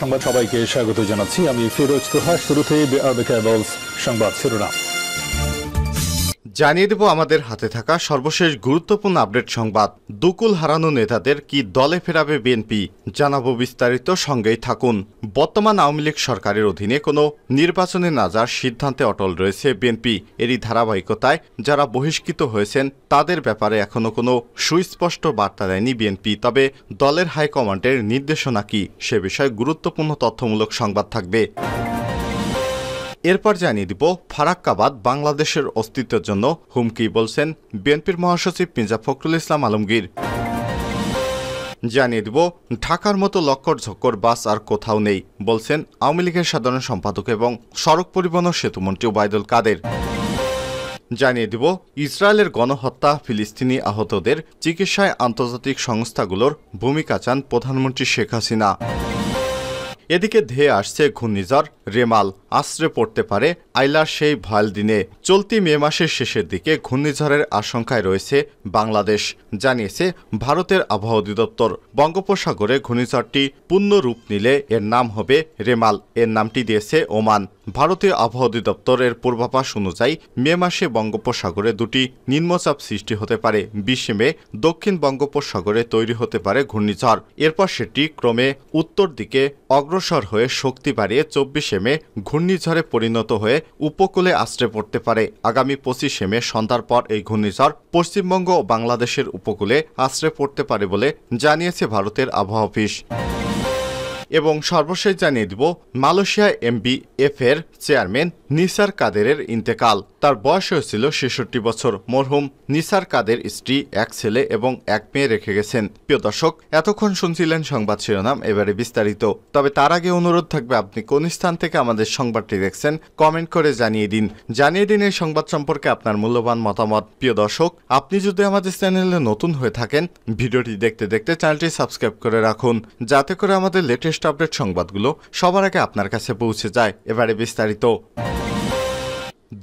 সংবাদ সবাইকে স্বাগত জানাচ্ছি। আমি ফিরোজ তোহা। শুরুতে সংবাদ শিরোনাম জানিয়ে দেব আমাদের হাতে থাকা সর্বশেষ গুরুত্বপূর্ণ আপডেট সংবাদ। দুকুল হারানো নেতাদের কি দলে ফেরাবে বিএনপি, জানাবো বিস্তারিত, সঙ্গেই থাকুন। বর্তমান আওয়ামী লীগ সরকারের অধীনে কোনো নির্বাচনে না যাওয়ার সিদ্ধান্তে অটল রয়েছে বিএনপি। এরই ধারাবাহিকতায় যারা বহিষ্কৃত হয়েছেন তাদের ব্যাপারে এখনো কোনো সুস্পষ্ট বার্তা দেয়নি বিএনপি। তবে দলের হাইকমান্ডের নির্দেশনা কি সে বিষয়ে গুরুত্বপূর্ণ তথ্যমূলক সংবাদ থাকবে। এরপর জানিয়ে দিব ফারাক্কাবাদ বাংলাদেশের অস্তিত্বের জন্য হুমকি, বলছেন বিএনপির মহাসচিব মির্জা ফখরুল ইসলাম আলমগীর। জানিয়ে দিব ঢাকার মতো লক্কর ঝক্কর বাস আর কোথাও নেই, বলছেন আওয়ামী লীগের সাধারণ সম্পাদক এবং সড়ক পরিবহন ও সেতুমন্ত্রী ওবায়দুল কাদের। জানিয়ে দিব ইসরায়েলের গণহত্যা, ফিলিস্তিনি আহতদের চিকিৎসায় আন্তর্জাতিক সংস্থাগুলোর ভূমিকা চান প্রধানমন্ত্রী শেখ হাসিনা। এদিকে ধেয়ে আসছে ঘূর্ণিঝড় রেমাল, আশ্রে পড়তে পারে আইলার সেই ভয়াল দিনে। চলতি মে মাসের শেষের দিকে ঘূর্ণিঝড়ের আশঙ্কায় রয়েছে বাংলাদেশ, জানিয়েছে ভারতের আবহাওয়া অধিদপ্তর। বঙ্গোপসাগরে ঘূর্ণিঝড়টি পূর্ণ রূপ নিলে এর নাম হবে রেমাল। এর নামটি দিয়েছে ওমান। ভারতীয় আবহাওয়া অধিদপ্তরের পূর্বাভাস অনুযায়ী মে মাসে বঙ্গোপসাগরে দুটি নিম্নচাপ সৃষ্টি হতে পারে। 20 মে দক্ষিণ বঙ্গোপসাগরে তৈরি হতে পারে ঘূর্ণিঝড়। এরপর সেটি ক্রমে উত্তর দিকে অগ্রসর হয়ে শক্তি বাড়িয়ে 24 মে ঘূর্ণিঝড়ে পরিণত হয়ে উপকূলে আশ্রে পড়তে পারে। আগামী 25 মে সন্ধ্যার পর এই ঘূর্ণিঝড় পশ্চিমবঙ্গ ও বাংলাদেশের উপকূলে আশ্রে পড়তে পারে বলে জানিয়েছে ভারতের আবহাওয়া অফিস। এবং সর্বশেষ জানিয়ে দিব মালয়েশিয়া MBF এর চেয়ারম্যান নিসার কাদেরের ইন্তেকাল। তার বয়স হয়েছিল 66 বছর। মরহুম নিসার কাদের স্ত্রী, এক ছেলে এবং এক মেয়ে রেখে গেছেন। প্রিয় দর্শক, এতক্ষণ শুনছিলেন সংবাদ শিরোনাম, এবারে বিস্তারিত। তবে তার আগে অনুরোধ থাকবে, আপনি কোন স্থান থেকে আমাদের সংবাদটি দেখছেন কমেন্ট করে জানিয়ে দিন এই সংবাদ সম্পর্কে আপনার মূল্যবান মতামত। প্রিয় দর্শক, আপনি যদি আমাদের চ্যানেলে নতুন হয়ে থাকেন, ভিডিওটি দেখতে দেখতে চ্যানেলটি সাবস্ক্রাইব করে রাখুন, যাতে করে আমাদের লেটেস্ট আপডেট সংবাদগুলো সবার আগে আপনার কাছে পৌঁছে যায়। এবারে বিস্তারিত।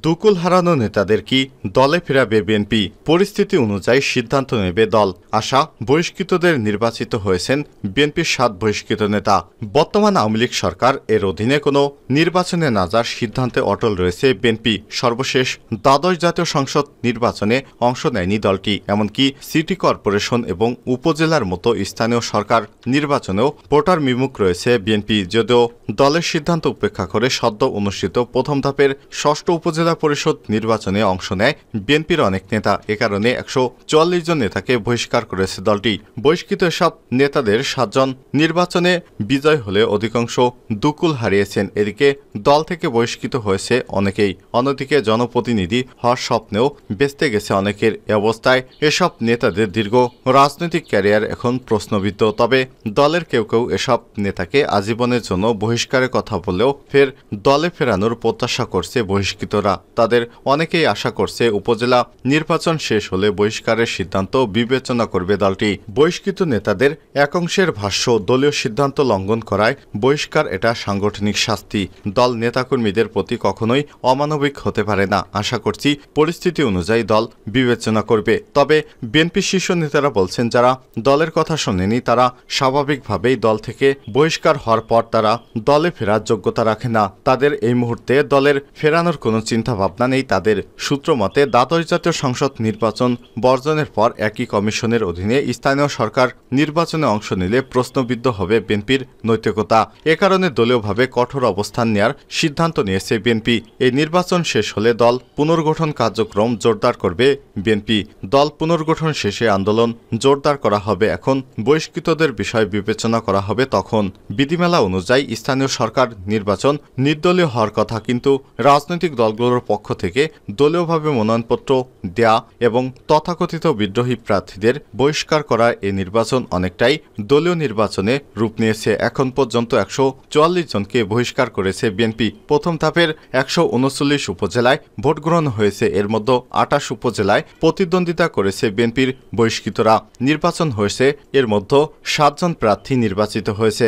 দুকুল হারানো নেতাদের কি দলে ফেরাবে বিএনপি? পরিস্থিতি অনুযায়ী সিদ্ধান্ত নেবে দল। আশা, বহিষ্কৃতদের নির্বাচিত হয়েছেন বিএনপির 7 বহিষ্কৃত নেতা। বর্তমান আওয়ামী লীগ সরকার এর অধীনে কোনো নির্বাচনে না যাওয়ার সিদ্ধান্তে অটল রয়েছে বিএনপি। সর্বশেষ দ্বাদশ জাতীয় সংসদ নির্বাচনে অংশ নেয়নি দলটি। এমনকি সিটি কর্পোরেশন এবং উপজেলার মতো স্থানীয় সরকার নির্বাচনেও ভোটার বিমুখ রয়েছে বিএনপি। যদিও দলের সিদ্ধান্ত উপেক্ষা করে সদ্য অনুষ্ঠিত প্রথম ধাপের 6ষ্ঠ উপজেলা পরিষদ নির্বাচনে অংশ নেয় বিএনপির অনেক নেতা। এ কারণে 144 জন নেতাকে বহিষ্কার করেছে দলটি। বহিষ্কৃত সব নেতাদের 7 জন নির্বাচনে বিজয় হলে অধিকাংশ দুকুল হারিয়েছেন। এদিকে দল থেকে বহিষ্কৃত হয়েছে অনেকেই। অন্যদিকে জনপ্রতিনিধি হওয়ার স্বপ্নেও বেঁচতে গেছে অনেকের। এ অবস্থায় এসব নেতাদের দীর্ঘ রাজনৈতিক ক্যারিয়ার এখন প্রশ্নবিদ্ধ। তবে দলের কেউ কেউ এসব নেতাকে আজীবনের জন্য বহিষ্কারের কথা বললেও ফের দলে ফেরানোর প্রত্যাশা করছে বহিষ্কৃতরা। তাদের অনেকেই আশা করছে উপজেলা নির্বাচন শেষ হলে বহিষ্কারের সিদ্ধান্ত বিবেচনা করবে দলটি। বহিষ্কৃত নেতাদের একাংশের ভাষ্য, দলীয় সিদ্ধান্ত লঙ্ঘন করায় বহিষ্কার এটা সাংগঠনিক শাস্তি। দল নেতাকর্মীদের প্রতি কখনোই অমানবিক হতে পারে না। আশা করছি পরিস্থিতি অনুযায়ী দল বিবেচনা করবে। তবে বিএনপি শীর্ষ নেতারা বলছেন, যারা দলের কথা শোনেনি তারা স্বাভাবিকভাবেই দল থেকে বহিষ্কার হওয়ার পর তারা দলে ফেরার যোগ্যতা রাখে না। তাদের এই মুহূর্তে দলের ফেরানোর কোনো চিন্তা ভাবনা নেই তাদের। সূত্র মতে দ্বাদশ জাতীয় সংসদ নির্বাচন বর্জনের পর একই কমিশনের অধীনে স্থানীয় সরকার নির্বাচনে অংশ নিলে প্রশ্নবিদ্ধ হবে বিএনপির নৈতিকতা। এ কারণে দলীয়ভাবে কঠোর অবস্থান নেওয়ার সিদ্ধান্ত নিয়েছে বিএনপি। এই নির্বাচন শেষ হলে দল পুনর্গঠন কার্যক্রম জোরদার করবে বিএনপি। দল পুনর্গঠন শেষে আন্দোলন জোরদার করা হবে। এখন বহিষ্কৃতদের বিষয় বিবেচনা করা হবে তখন। বিধিমালা অনুযায়ী স্থানীয় সরকার নির্বাচন নির্দলীয় হওয়ার কথা, কিন্তু রাজনৈতিক দলগুলোর পক্ষ থেকে দলীয়ভাবে মনোনয়নপত্র দেয়া এবং তথাকথিত বিদ্রোহী প্রার্থীদের বহিষ্কার করা এই নির্বাচন অনেকটাই দলীয় নির্বাচনে রূপ নিয়েছে। এখন পর্যন্ত 144 জনকে বহিষ্কার করেছে বিএনপি। প্রথম ধাপের 139 উপজেলায় ভোট গ্রহণ হয়েছে। এর মধ্যে 28 উপজেলায় প্রতিদ্বন্দ্বিতা করেছে বিএনপির বহিষ্কৃতরা। নির্বাচন হয়েছে, এর মধ্যে 7 জন প্রার্থী নির্বাচিত হয়েছে।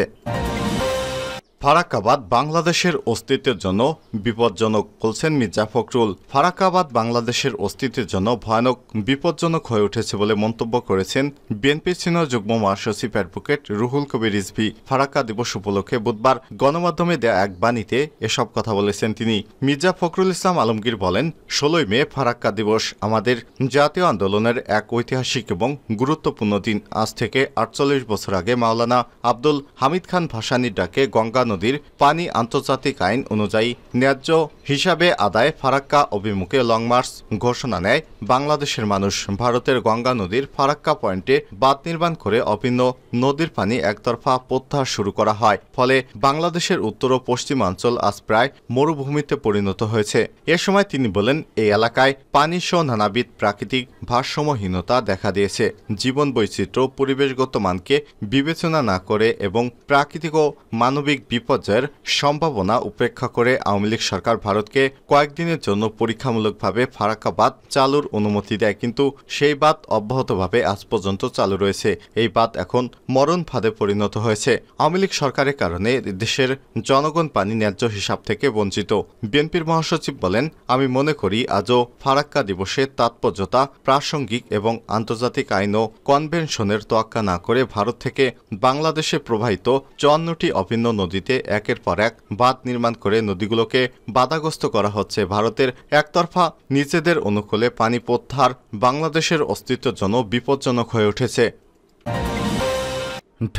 ফারাক্কাবাদ বাংলাদেশের অস্তিত্বের জন্য বিপজ্জনক বলছেন মির্জা ফখরুল। ফারাক্কাবাদ বাংলাদেশের অস্তিত্বের জন্য ভয়ানক বিপজ্জনক হয়ে উঠেছে বলে মন্তব্য করেছেন বিএনপির সিনিয়র যুগ্ম মহাসচিব অ্যাডভোকেট রুহুল কবির রিজভী। ফারাক্কা দিবস উপলক্ষে বুধবার গণমাধ্যমে দেয়া এক বাণীতে এসব কথা বলেছেন তিনি। মির্জা ফখরুল ইসলাম আলমগীর বলেন, ১৬ই মে ফারাক্কা দিবস আমাদের জাতীয় আন্দোলনের এক ঐতিহাসিক এবং গুরুত্বপূর্ণ দিন। আজ থেকে ৪৮ বছর আগে মাওলানা আব্দুল হামিদ খান ভাসানীর ডাকে গঙ্গা নদীর পানি আন্তর্জাতিক আইন অনুযায়ী ন্যায্য হিসাবে আদায় ফারাক্কা অভিমুখে লং মার্চ ঘোষণা নেয় বাংলাদেশের মানুষ। ভারতের গঙ্গা নদীর ফারাক্কা পয়েন্টে বাঁধ নির্মাণ করে অভিন্ন নদীর পানি একতরফা প্রত্যাহার শুরু করা হয়। ফলে বাংলাদেশের উত্তর ও পশ্চিমাঞ্চল আজ প্রায় মরুভূমিতে পরিণত হয়েছে। এ সময় তিনি বলেন, এই এলাকায় পানিসহ নানাবিধ প্রাকৃতিক ভারসাম্যহীনতা দেখা দিয়েছে। জীবন বৈচিত্র্য, পরিবেশগত মানকে বিবেচনা না করে এবং প্রাকৃতিক ও মানবিক বিপর্যয়ের সম্ভাবনা উপেক্ষা করে আওয়ামী লীগ সরকার ভারতকে কয়েকদিনের জন্য পরীক্ষামূলকভাবে ফারাক্কা বাঁধ চালুর অনুমতি দেয়, কিন্তু সেই বাঁধ অব্যাহতভাবে আজ পর্যন্ত চালু রয়েছে। এই বাঁধ এখন মরণ ফাঁদে পরিণত হয়েছে। আওয়ামী লীগ সরকারের কারণে দেশের জনগণ পানি ন্যায্য হিসাব থেকে বঞ্চিত। বিএনপির মহাসচিব বলেন, আমি মনে করি আজও ফারাক্কা দিবসের তাৎপর্যতা প্রাসঙ্গিক এবং আন্তর্জাতিক আইন ও কনভেনশনের তোয়াক্কা না করে ভারত থেকে বাংলাদেশে প্রবাহিত ৫৪টি অভিন্ন নদীতে একের পর এক বাঁধ নির্মাণ করে নদীগুলোকে বাধাগ্রস্ত করা হচ্ছে। ভারতের একতরফা নিজেদের অনুকূলে পানি প্রত্যাহার বাংলাদেশের অস্তিত্বের জন্য বিপজ্জনক হয়ে উঠেছে।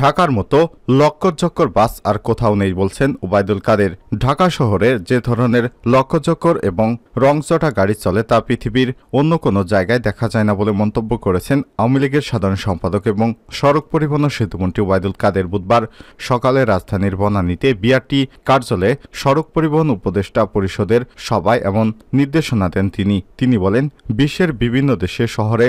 ঢাকার মতো লক্করঝক্কর বাস আর কোথাও নেই বলছেন ওবায়দুল কাদের। ঢাকা শহরে যে ধরনের লক্করঝক্কর এবং রংচটা গাড়ি চলে তা পৃথিবীর অন্য কোনো জায়গায় দেখা যায় না বলে মন্তব্য করেছেন আওয়ামী লীগের সাধারণ সম্পাদক এবং সড়ক পরিবহন ও সেতুমন্ত্রী ওবায়দুল কাদের। বুধবার সকালে রাজধানীর বনানীতে বিআরটি কার্যালয়ে সড়ক পরিবহন উপদেষ্টা পরিষদের সভায় এমন নির্দেশনা দেন তিনি বলেন, বিশ্বের বিভিন্ন দেশে শহরে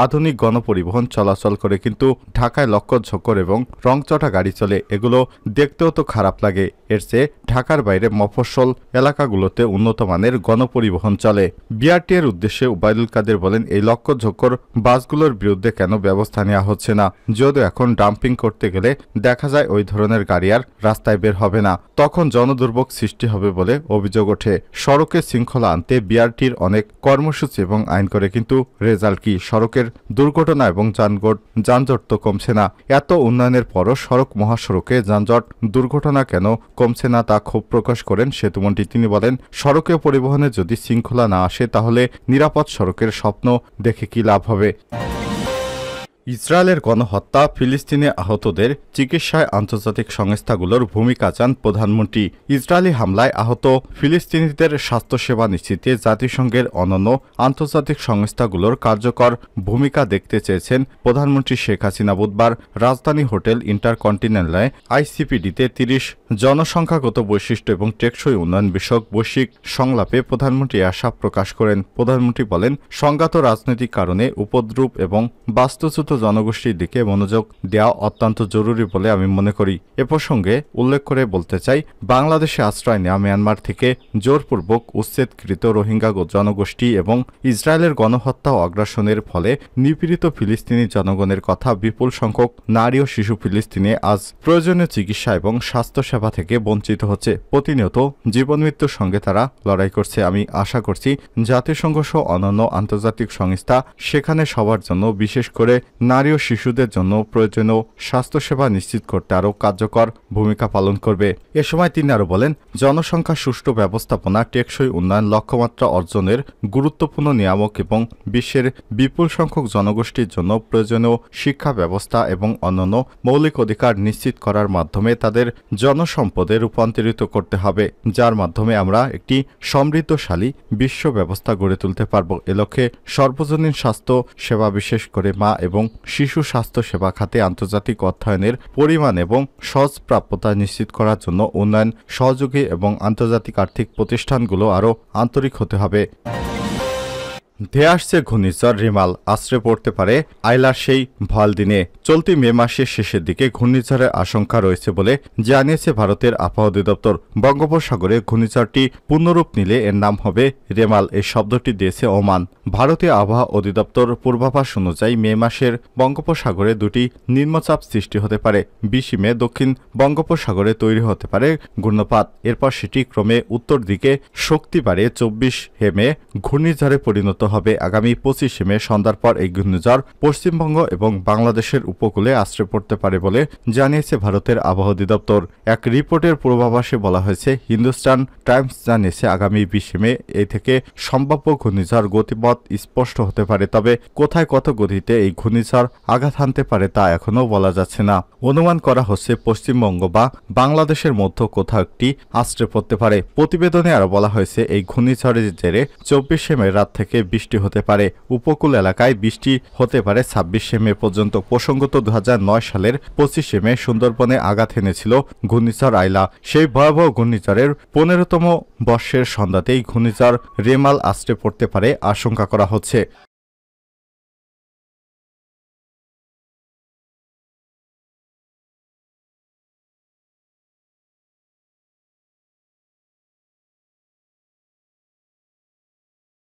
আধুনিক গণপরিবহন চলাচল করে, কিন্তু ঢাকায় ঝক্কর এবং রংচটা গাড়ি চলে। এগুলো দেখতেও তো খারাপ লাগে। এর চেয়ে ঢাকার বাইরে মফস্বল এলাকাগুলোতে উন্নত মানের গণপরিবহন চলে। বিআরটি এর উদ্দেশ্যে ওবায়দুল কাদের বলেন, এই লক্করঝক্কর বাসগুলোর বিরুদ্ধে কেন ব্যবস্থা নেওয়া হচ্ছে না? যদিও এখন ডাম্পিং করতে গেলে দেখা যায় ওই ধরনের গাড়ি আর রাস্তায় বের হবে না, তখন জনদুর্ভোগ সৃষ্টি হবে বলে অভিযোগ ওঠে। সড়কে শৃঙ্খলা আনতে বিআরটির অনেক কর্মসূচি এবং আইন করে, কিন্তু রেজাল্ট কি? সড়কের দুর্ঘটনা এবং যানজট তো কমছে না। এত উন্নয়নের পরও সড়ক মহাসড়কে যানজট দুর্ঘটনা কেন কমছে না তা ক্ষোভ প্রকাশ করেন সেতুমন্ত্রী। তিনি বলেন, সড়কে পরিবহনে যদি শৃঙ্খলা না আসে তাহলে নিরাপদ সড়কের স্বপ্ন দেখে কি লাভ হবে? ইসরায়েলের গণহত্যা, ফিলিস্তিনে আহতদের চিকিৎসায় আন্তর্জাতিক সংস্থাগুলোর ভূমিকা চান প্রধানমন্ত্রী। ইসরায়েলি হামলায় আহত ফিলিস্তিনিদের স্বাস্থ্যসেবা নিশ্চিতে জাতিসংঘের অনন্য আন্তর্জাতিক সংস্থাগুলোর কার্যকর ভূমিকা দেখতে চেয়েছেন প্রধানমন্ত্রী শেখ হাসিনা। বুধবার রাজধানী হোটেল ইন্টারকন্টিনেন্টালে আইসিপিডিতে ৩০ জনসংখ্যাগত বৈশিষ্ট্য এবং টেকসই উন্নয়ন বিষয়ক বৈশ্বিক সংলাপে প্রধানমন্ত্রী আশা প্রকাশ করেন। প্রধানমন্ত্রী বলেন, সংঘাত রাজনৈতিক কারণে উপদ্রব এবং বাস্তুচ্যুত জনগোষ্ঠীর দিকে মনোযোগ দেওয়া অত্যন্ত জরুরি বলে আমি মনে করি। এ প্রসঙ্গে উল্লেখ করে বলতে চাই, বাংলাদেশে আশ্রয় নেওয়া মিয়ানমার থেকে জোরপূর্বক উচ্ছেদকৃত রোহিঙ্গা জনগোষ্ঠী এবং ইসরায়েলের গণহত্যা ও আগ্রাসনের ফলে নিপীড়িত ফিলিস্তিনি জনগণের কথা বিপুল সংখ্যক নারী ও শিশু ফিলিস্তিনে আজ প্রয়োজনীয় চিকিৎসা এবং স্বাস্থ্যসেবা থেকে বঞ্চিত হচ্ছে। প্রতিনিয়ত জীবন মৃত্যুর সঙ্গে তারা লড়াই করছে। আমি আশা করছি জাতিসংঘ সহ অন্যান্য আন্তর্জাতিক সংস্থা সেখানে সবার জন্য, বিশেষ করে নারী ও শিশুদের জন্য প্রয়োজনীয় স্বাস্থ্যসেবা নিশ্চিত করতে আরও কার্যকর ভূমিকা পালন করবে। এ সময় তিনি আরও বলেন, জনসংখ্যা সুষ্ঠু ব্যবস্থাপনা, টেকসই উন্নয়ন লক্ষ্যমাত্রা অর্জনের গুরুত্বপূর্ণ নিয়ামক এবং বিশ্বের বিপুল সংখ্যক জনগোষ্ঠীর জন্য প্রয়োজনীয় শিক্ষা ব্যবস্থা এবং অন্যান্য মৌলিক অধিকার নিশ্চিত করার মাধ্যমে তাদের জনসম্পদে রূপান্তরিত করতে হবে, যার মাধ্যমে আমরা একটি সমৃদ্ধশালী বিশ্ব ব্যবস্থা গড়ে তুলতে পারব। এ লক্ষ্যে সর্বজনীন স্বাস্থ্য সেবা, বিশেষ করে মা এবং শিশু স্বাস্থ্য সেবা খাতে আন্তর্জাতিক অর্থায়নের পরিমাণ এবং সহজ প্রাপ্যতা নিশ্চিত করার জন্য উন্নয়ন সহযোগী এবং আন্তর্জাতিক আর্থিক প্রতিষ্ঠানগুলো আরও আন্তরিক হতে হবে। ধেয়ে আসছে ঘূর্ণিঝড় রেমাল, আশ্রয় পড়তে পারে আইলার সেই ভয়াল দিনে। চলতি মে মাসের শেষের দিকে ঘূর্ণিঝড়ের আশঙ্কা রয়েছে বলে জানিয়েছে ভারতের আবহাওয়া অধিদপ্তর। বঙ্গোপসাগরে ঘূর্ণিঝড়টি পূর্ণরূপ নিলে এর নাম হবে রেমাল। এই শব্দটি দিয়েছে ওমান। ভারতীয় আবহাওয়া অধিদপ্তর পূর্বাভাস অনুযায়ী মে মাসের বঙ্গোপসাগরে দুটি নিম্নচাপ সৃষ্টি হতে পারে। 20 মে দক্ষিণ বঙ্গোপসাগরে তৈরি হতে পারে ঘূর্ণপাত। এরপর সেটি ক্রমে উত্তর দিকে শক্তি বাড়ে 24 মে ঘূর্ণিঝড়ে পরিণত হবে। আগামী 25 মে সন্ধ্যার পর এই ঘূর্ণিঝড় পশ্চিমবঙ্গ এবং বাংলাদেশের উপকূলে আশ্রয় পড়তে পারে বলে জানিয়েছে ভারতের আবহাওয়া অধিদপ্তর। এক রিপোর্টের পূর্বাভাসে বলা হয়েছে, হিন্দুস্তান টাইমস জানিয়েছে আগামী 20 মে এই থেকে সম্ভাব্য ঘূর্ণিঝড় গতিপথ স্পষ্ট হতে পারে। তবে কোথায় কত গতিতে এই ঘূর্ণিঝড় আঘাত হানতে পারে তা এখনও বলা যাচ্ছে না। অনুমান করা হচ্ছে পশ্চিমবঙ্গ বা বাংলাদেশের মধ্য কোথাও একটি আশ্রয় পড়তে পারে। প্রতিবেদনে আরও বলা হয়েছে, এই ঘূর্ণিঝড়ের জেরে 24 মে রাত থেকে বৃষ্টি হতে পারে। উপকূল এলাকায় বৃষ্টি হতে পারে 26 মে পর্যন্ত। প্রসঙ্গত 2009 সালের 25 মে সুন্দরবনে আঘাত এনেছিল ঘূর্ণিঝড় আইলা। সেই ভয়াবহ ঘূর্ণিঝড়ের 15তম বর্ষের সন্ধ্যাতেই ঘূর্ণিঝড় রেমাল আশ্রয় পড়তে পারে আশঙ্কা করা হচ্ছে।